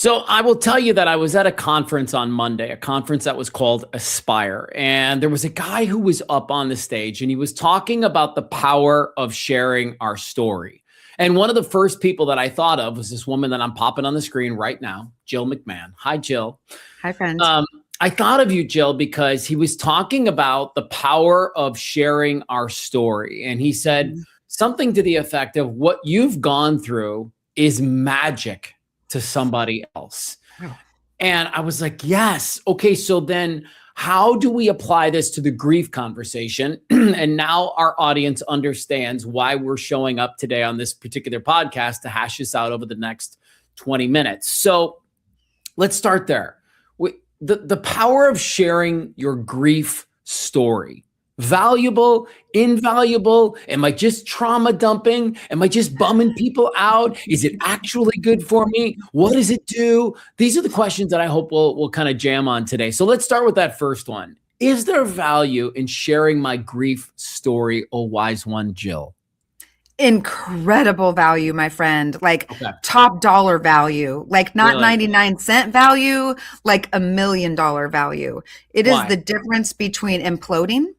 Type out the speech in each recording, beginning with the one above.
So I will tell you that I was at a conference on Monday, a conference that was called Aspire. And there was a guy who was up on the stage and he was talking about the power of sharing our story. And one of the first people that I thought of was this woman that I'm popping on the screen right now, Jill McMahon. Hi, Jill. Hi, friend. I thought of you, Jill, because he was talking about the power of sharing our story. And he said something to the effect of what you've gone through is magic to somebody else. Wow. And I was like, yes. Okay. So then how do we apply this to the grief conversation? And now our audience understands why we're showing up today on this particular podcast to hash this out over the next 20 minutes. So let's start there. The power of sharing your grief story. Valuable, invaluable? Am I just trauma dumping? Am I just bumming people out? Is it actually good for me? What does it do? These are the questions that I hope we'll kind of jam on today. So let's start with that first one. Is there value in sharing my grief story, oh wise one, Jill? Incredible value, my friend. Like top dollar value, like not 99-cent value, like $1 million value. It is the difference between imploding,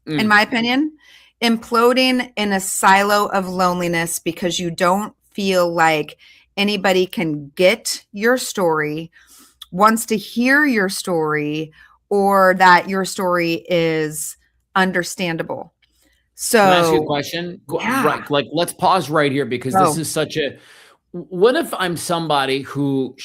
in my opinion, imploding in a silo of loneliness because you don't feel like anybody can get your story, wants to hear your story, or that your story is understandable. So can I ask you a question? Yeah. Right, like let's pause right here because this is such a, what if I'm somebody who,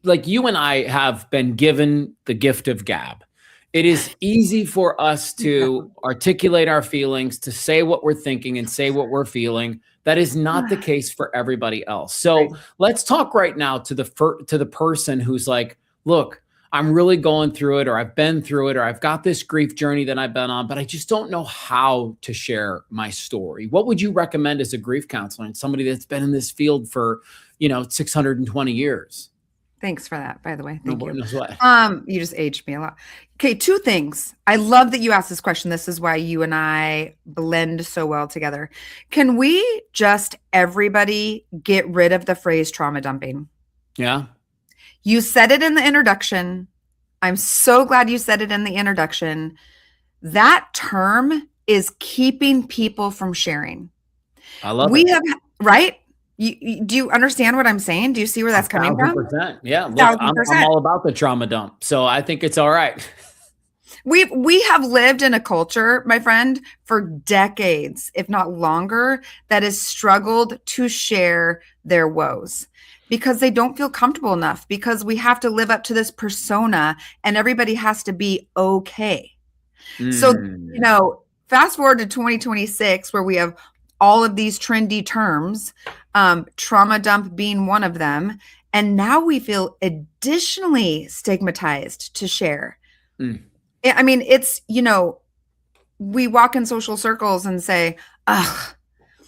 like you and I have been given the gift of gab. It is easy for us to articulate our feelings, to say what we're thinking and say what we're feeling. That is not the case for everybody else. So let's talk right now to the person who's like, look, I'm really going through it, or I've been through it, or I've got this grief journey that I've been on, but I just don't know how to share my story. What would you recommend as a grief counselor and somebody that's been in this field for, 620 years? Thanks for that, by the way. Thank you. No sweat. You just aged me a lot. Okay, two things. I love that you asked this question. This is why you and I blend so well together. Can we just, everybody, get rid of the phrase trauma dumping? Yeah. You said it in the introduction. I'm so glad you said it in the introduction. That term is keeping people from sharing. I love it. Right? Do you understand what I'm saying? Do you see where that's coming from? 1,000%. Yeah. Look, I'm all about the trauma dump. So I think it's all right. We have lived in a culture, my friend, for decades, if not longer, that has struggled to share their woes because they don't feel comfortable enough, because we have to live up to this persona and everybody has to be okay. So, fast forward to 2026, where we have all of these trendy terms, trauma dump being one of them. And now we feel additionally stigmatized to share. I mean, it's, we walk in social circles and say, ugh,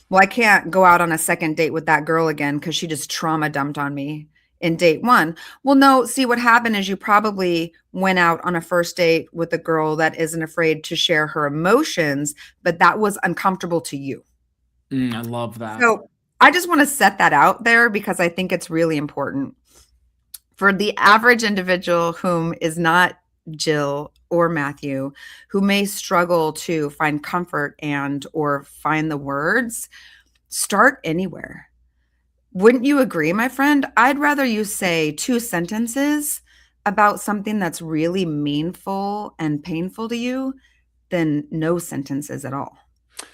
well, I can't go out on a second date with that girl again because she just trauma dumped on me in date one. Well, no, see, what happened is you probably went out on a first date with a girl that isn't afraid to share her emotions, but that was uncomfortable to you. I love that. So I just want to set that out there because I think it's really important for the average individual whom is not Jill or Mathew, who may struggle to find comfort and or find the words. Start anywhere. Wouldn't you agree, my friend? I'd rather you say 2 sentences about something that's really meaningful and painful to you than no sentences at all.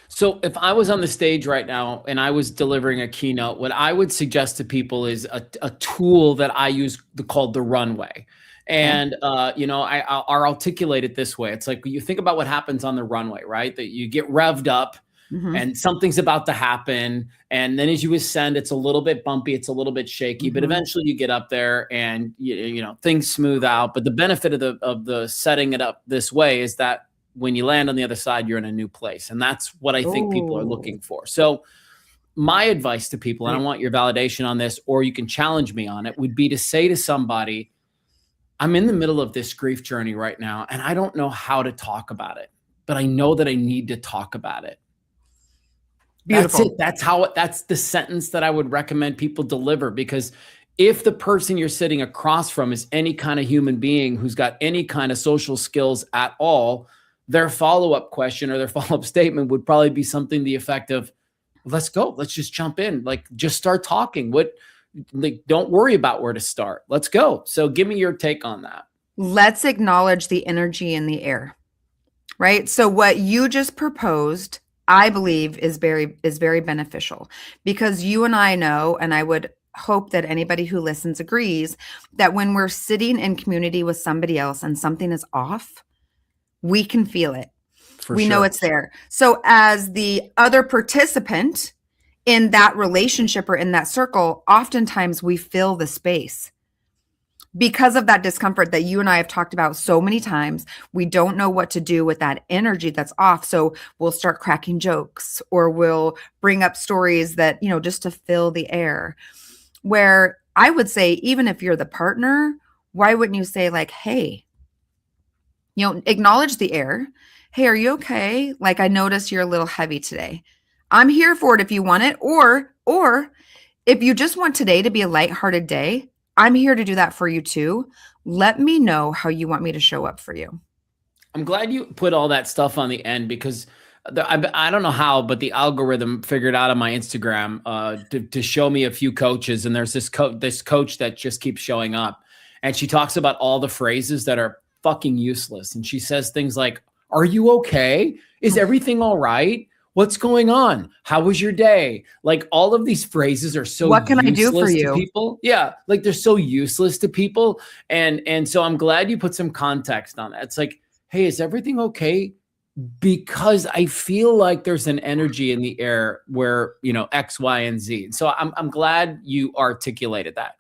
So if I was on the stage right now and I was delivering a keynote, what I would suggest to people is a tool that I use called the runway. And, I'll articulate it this way. It's like you think about what happens on the runway, right? That you get revved up and something's about to happen. And then as you ascend, it's a little bit bumpy. It's a little bit shaky, but eventually you get up there and, things smooth out. But the benefit of the setting it up this way is that when you land on the other side, you're in a new place. And that's what I think people are looking for. So my advice to people, and I want your validation on this, or you can challenge me on it, would be to say to somebody, I'm in the middle of this grief journey right now, and I don't know how to talk about it, but I know that I need to talk about it. Beautiful. That's it. That's the sentence that I would recommend people deliver, because If the person you're sitting across from is any kind of human being who's got any kind of social skills at all, their follow-up question or their follow-up statement would probably be something to the effect of, let's go, let's just jump in, like just start talking. Like, don't worry about where to start. Let's go. So give me your take on that. Let's acknowledge the energy in the air, right? So what you just proposed, I believe is very beneficial, because you and I know, and I would hope that anybody who listens agrees, that when we're sitting in community with somebody else and something is off, we can feel it. We know it's there. So as the other participant in that relationship or in that circle, oftentimes we fill the space because of that discomfort that you and I have talked about so many times. We don't know what to do with that energy that's off. So we'll start cracking jokes, or we'll bring up stories that, just to fill the air. Where I would say, even if you're the partner, why wouldn't you say, like, hey, acknowledge the air. Hey, are you okay? Like, I noticed you're a little heavy today. I'm here for it if you want it. Or if you just want today to be a lighthearted day, I'm here to do that for you too. Let me know how you want me to show up for you. I'm glad you put all that stuff on the end, because I don't know how, but the algorithm figured out on my Instagram to show me a few coaches. And there's this coach that just keeps showing up. And she talks about all the phrases that are fucking useless. And she says things like, are you okay? Is everything all right? What's going on? How was your day? Like, all of these phrases are so what can I do for you? To people. Yeah. Like, they're so useless to people. And so I'm glad you put some context on that. It's like, hey, is everything okay? Because I feel like there's an energy in the air where, X, Y, and Z. So I'm glad you articulated that.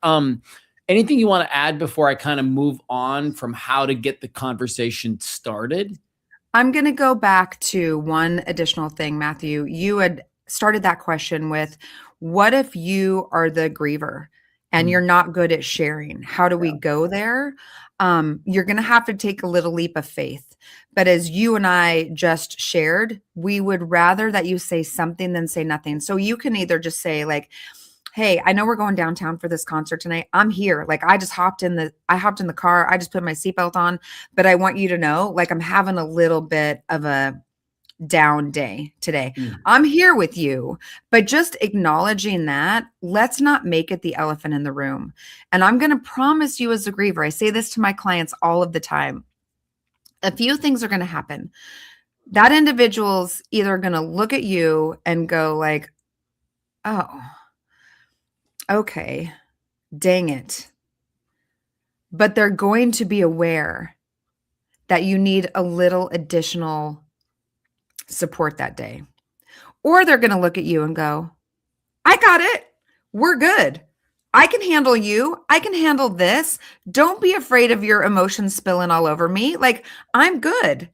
Anything you want to add before I kind of move on from how to get the conversation started? I'm going to go back to one additional thing, Matthew. You had started that question with, what if you are the griever and you're not good at sharing? How do we go there? You're going to have to take a little leap of faith. But as you and I just shared, we would rather that you say something than say nothing. So you can either just say, like, hey, I know we're going downtown for this concert tonight. I'm here. Like, I hopped in the car. I just put my seatbelt on, but I want you to know, like, I'm having a little bit of a down day today. I'm here with you, but just acknowledging that, let's not make it the elephant in the room. And I'm going to promise you, as a griever, I say this to my clients all of the time, a few things are going to happen. That individual's either going to look at you and go like, oh, okay, dang it. But they're going to be aware that you need a little additional support that day. Or they're going to look at you and go, I got it. We're good. I can handle you. I can handle this. Don't be afraid of your emotions spilling all over me. Like, I'm good.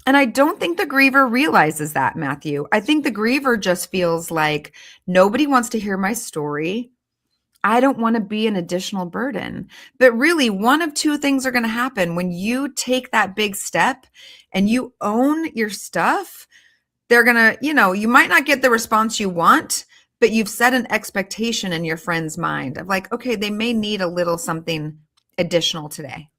And I don't think the griever realizes that, Matthew. I think the griever just feels like nobody wants to hear my story. I don't want to be an additional burden. But really, one of two things are going to happen when you take that big step and you own your stuff. They're going to, you might not get the response you want, but you've set an expectation in your friend's mind of like, okay, they may need a little something additional today.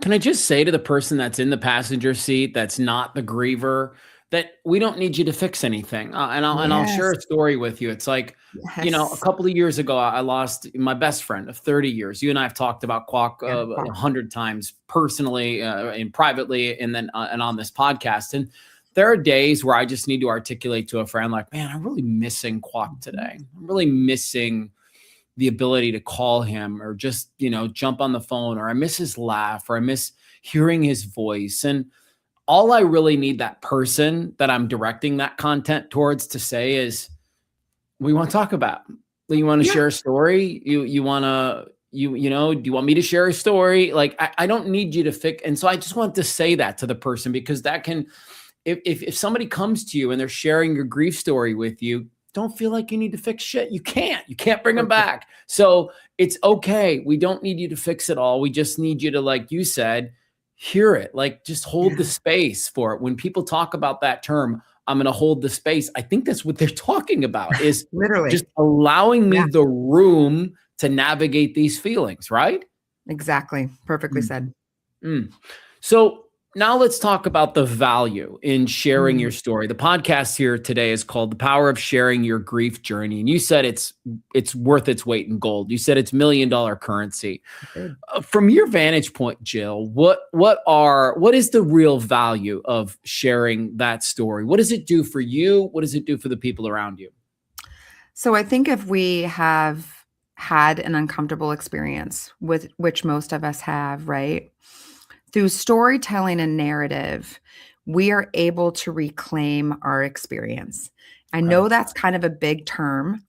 Can I just say to the person that's in the passenger seat, that's not the griever, that we don't need you to fix anything. And I'll share a story with you. It's like, a couple of years ago, I lost my best friend of 30 years. You and I have talked about Kwok 100 times personally and privately, and then and on this podcast. And there are days where I just need to articulate to a friend like, man, I'm really missing Kwok today. I'm really missing the ability to call him or just, jump on the phone, or I miss his laugh, or I miss hearing his voice. And all I really need that person that I'm directing that content towards to say is, we want to talk about, you want to share a story. You want to, do you want me to share a story? Like, I don't need you to fix. And so I just want to say that to the person, because that can, if somebody comes to you and they're sharing your grief story with you, don't feel like you need to fix shit. You can't bring them back. So it's okay. We don't need you to fix it all. We just need you to, like you said, hear it. Like, just hold the space for it. When people talk about that term, I'm going to hold the space, I think that's what they're talking about, is literally just allowing me the room to navigate these feelings, right? Exactly. Perfectly Mm. said. Mm. So now let's talk about the value in sharing Mm, your story. The podcast here today is called The Power of Sharing Your Grief Journey. And you said it's worth its weight in gold. You said it's $1 million currency. good. From your vantage point, Jill, what is the real value of sharing that story? What does it do for you? What does it do for the people around you? So I think if we have had an uncomfortable experience, with which most of us have, right? Through storytelling and narrative, we are able to reclaim our experience. I Okay. know that's kind of a big term,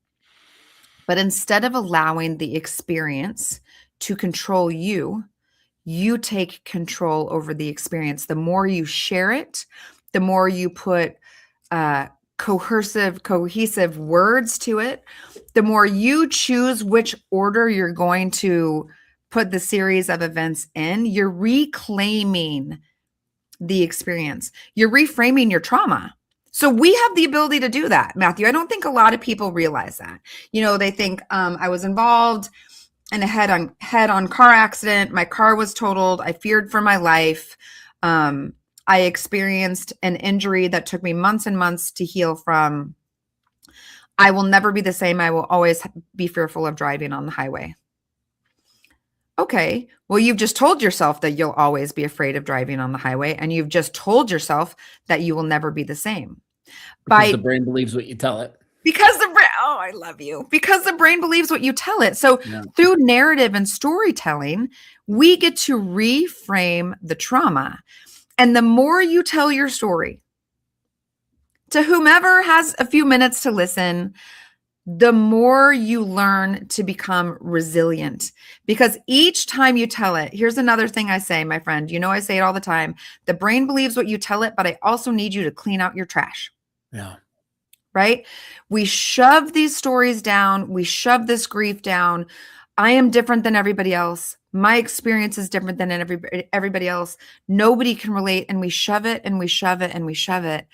but instead of allowing the experience to control you, you take control over the experience. The more you share it, the more you put uh, cohesive words to it, the more you choose which order you're going to put the series of events in, you're reclaiming the experience. You're reframing your trauma. So we have the ability to do that, Mathew. I don't think a lot of people realize that. They think I was involved in a head-on car accident. My car was totaled. I feared for my life. I experienced an injury that took me months and months to heal from. I will never be the same. I will always be fearful of driving on the highway. Okay, well, you've just told yourself that you'll always be afraid of driving on the highway, and you've just told yourself that you will never be the same. Because the By brain believes what you tell it. Because the brain, oh, I love you. Because the brain believes what you tell it. So Yeah. through narrative and storytelling, we get to reframe the trauma. And the more you tell your story to whomever has a few minutes to listen, the more you learn to become resilient. Because each time you tell it, here's another thing I say, my friend. I say it all the time. The brain believes what you tell it, but I also need you to clean out your trash. Yeah. Right? We shove these stories down. We shove this grief down. I am different than everybody else. My experience is different than everybody else. Nobody can relate. And we shove it and we shove it and we shove it.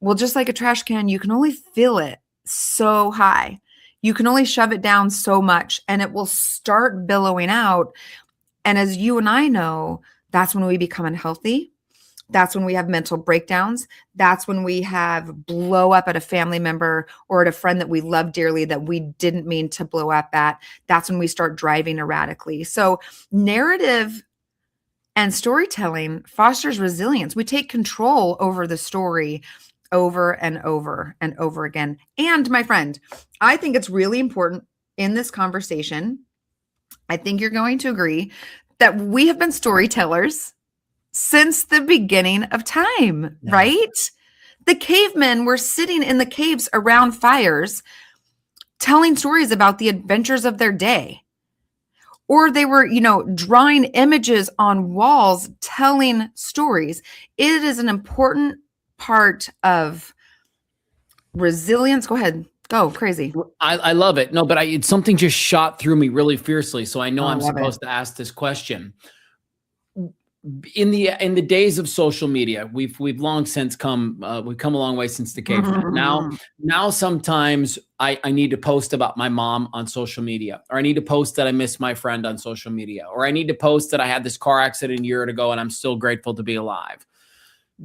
Well, just like a trash can, you can only fill it so high. You can only shove it down so much and it will start billowing out. And as you and I know, that's when we become unhealthy. That's when we have mental breakdowns. That's when we have blow up at a family member or at a friend that we love dearly that we didn't mean to blow up at. That's when we start driving erratically. So narrative and storytelling fosters resilience. We take control over the story over and over and over again. And my friend, I think it's really important in this conversation. I think you're going to agree that we have been storytellers since the beginning of time, Yeah. right? The cavemen were sitting in the caves around fires telling stories about the adventures of their day. Or they were, drawing images on walls, telling stories. It is an important part of resilience. Go ahead. Go crazy. I love it. No, but something just shot through me really fiercely. So I know I I'm love it. supposed to ask this question. In the days of social media, we've long since we've come a long way since the caveman. Now sometimes I need to post about my mom on social media, or I need to post that I miss my friend on social media, or I need to post that I had this car accident a year ago and I'm still grateful to be alive.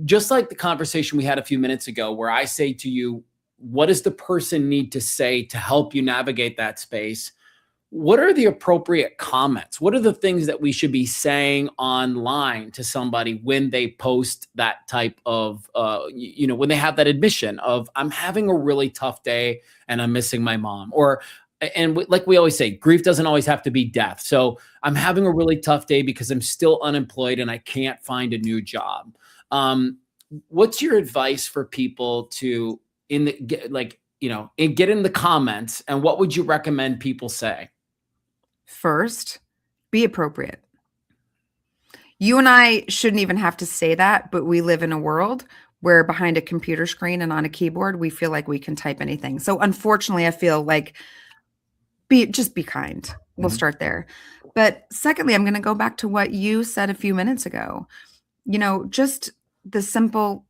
Just like the conversation we had a few minutes ago, where I say to you, what does the person need to say to help you navigate that space? What are the appropriate comments? What are the things that we should be saying online to somebody when they post that type of, when they have that admission of, I'm having a really tough day and I'm missing my mom? Like we always say, grief doesn't always have to be death. So I'm having a really tough day because I'm still unemployed and I can't find a new job. What's your advice for people to, get in the comments, and what would you recommend people say? First, be appropriate. You and I shouldn't even have to say that, but we live in a world where behind a computer screen and on a keyboard, we feel like we can type anything. So unfortunately, I feel like just be kind. We'll start there. But secondly, I'm going to go back to what you said a few minutes ago. Just the simple,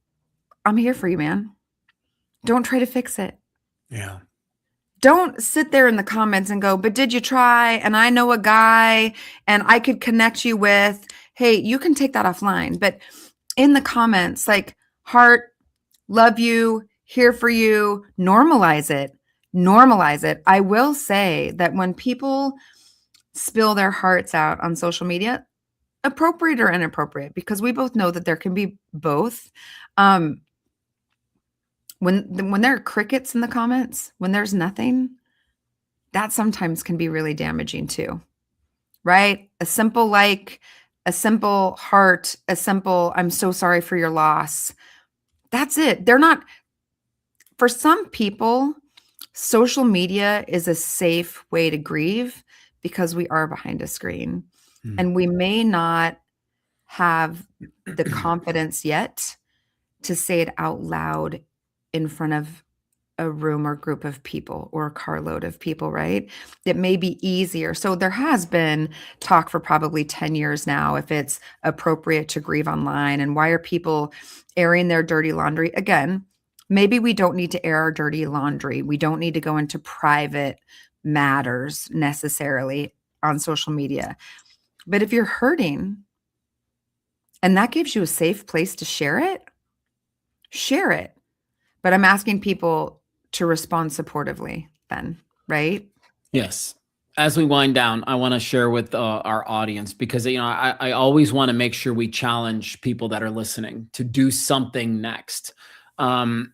I'm here for you, man. Don't try to fix it. Yeah. don't sit there in the comments and go, but did you try? And I know a guy and I could connect you with, hey, you can take that offline. But in the comments, like, heart, love you, here for you, normalize it. Normalize it. I will say that when people spill their hearts out on social media, appropriate or inappropriate, because we both know that there can be both. When there are crickets in the comments, when there's nothing, that sometimes can be really damaging too, right? A simple like, a simple heart, a simple, I'm so sorry for your loss. That's it. They're not, for some people, social media is a safe way to grieve because we are behind a screen and we may not have the confidence yet to say it out loud in front of a room or group of people or a carload of people, right? It may be easier. So there has been talk for probably 10 years now if it's appropriate to grieve online and why are people airing their dirty laundry? Again, maybe we don't need to air our dirty laundry. We don't need to go into private matters necessarily on social media. But if you're hurting and that gives you a safe place to share it, share it. But I'm asking people to respond supportively then, right? Yes. As we wind down, I want to share with our audience because, I always want to make sure we challenge people that are listening to do something next. When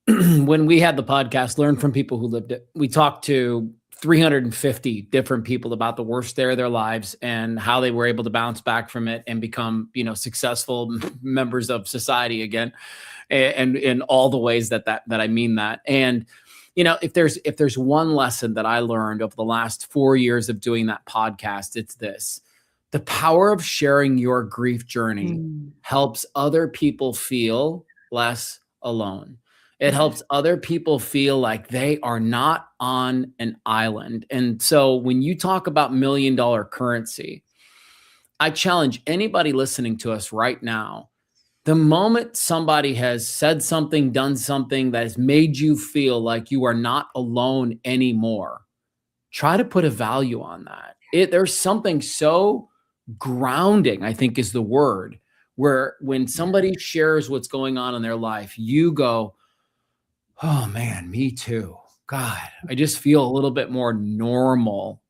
we had the podcast, Learn from People Who Lived It, we talked to 350 different people about the worst day of their lives and how they were able to bounce back from it and become, successful members of society again. And in all the ways that I mean that. And, if there's one lesson that I learned over the last 4 years of doing that podcast, it's this: the power of sharing your grief journey helps other people feel less alone. It helps other people feel like they are not on an island. And so when you talk about $1 million currency, I challenge anybody listening to us right now. The moment somebody has said something, done something that has made you feel like you are not alone anymore, try to put a value on that. There's something so grounding, I think is the word, where when somebody shares what's going on in their life, you go, oh man, me too. God, I just feel a little bit more normal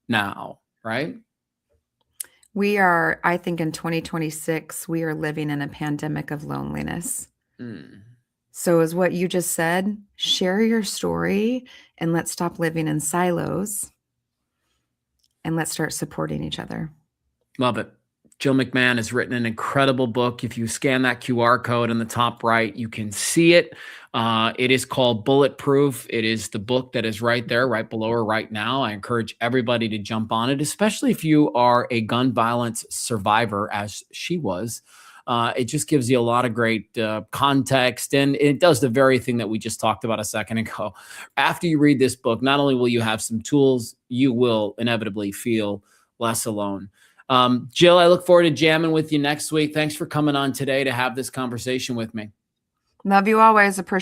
now, right? We are, I think in 2026, we are living in a pandemic of loneliness. So as what you just said, share your story and let's stop living in silos and let's start supporting each other. Love it. Jill McMahon has written an incredible book. If you scan that QR code in the top right, you can see it. It is called Bulletproof. It is the book that is right there, right below her right now. I encourage everybody to jump on it, especially if you are a gun violence survivor, as she was. It just gives you a lot of great context, and it does the very thing that we just talked about a second ago. After you read this book, not only will you have some tools, you will inevitably feel less alone. Jill, I look forward to jamming with you next week. Thanks for coming on today to have this conversation with me. Love you always. Appreciate